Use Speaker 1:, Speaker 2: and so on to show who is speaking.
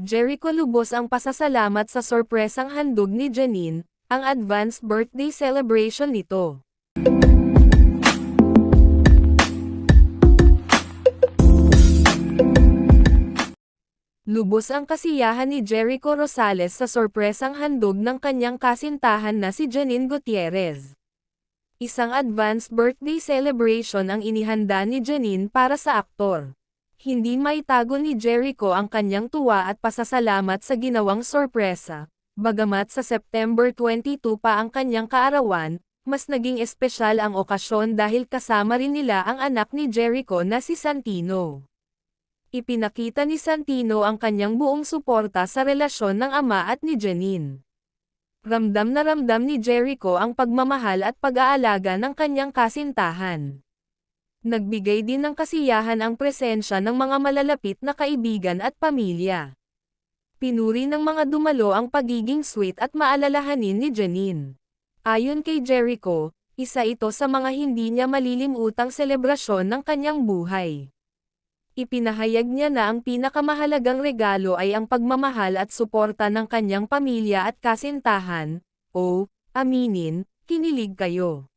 Speaker 1: Jericho lubos ang pasasalamat sa sorpresang handog ni Janine, ang advance birthday celebration nito. Lubos ang kasiyahan ni Jericho Rosales sa sorpresang handog ng kanyang kasintahan na si Janine Gutierrez. Isang advance birthday celebration ang inihanda ni Janine para sa aktor. Hindi maitago ni Jericho ang kanyang tuwa at pasasalamat sa ginawang sorpresa. Bagamat sa September 22 pa ang kanyang kaarawan, mas naging espesyal ang okasyon dahil kasama rin nila ang anak ni Jericho na si Santino. Ipinakita ni Santino ang kanyang buong suporta sa relasyon ng ama at ni Janine. Ramdam na ramdam ni Jericho ang pagmamahal at pag-aalaga ng kanyang kasintahan. Nagbigay din ng kasiyahan ang presensya ng mga malalapit na kaibigan at pamilya. Pinuri ng mga dumalo ang pagiging sweet at maalalahanin ni Janine. Ayon kay Jericho, isa ito sa mga hindi niya malilimutang selebrasyon ng kanyang buhay. Ipinahayag niya na ang pinakamahalagang regalo ay ang pagmamahal at suporta ng kanyang pamilya at kasintahan. "Oh, aminin, kinilig kayo."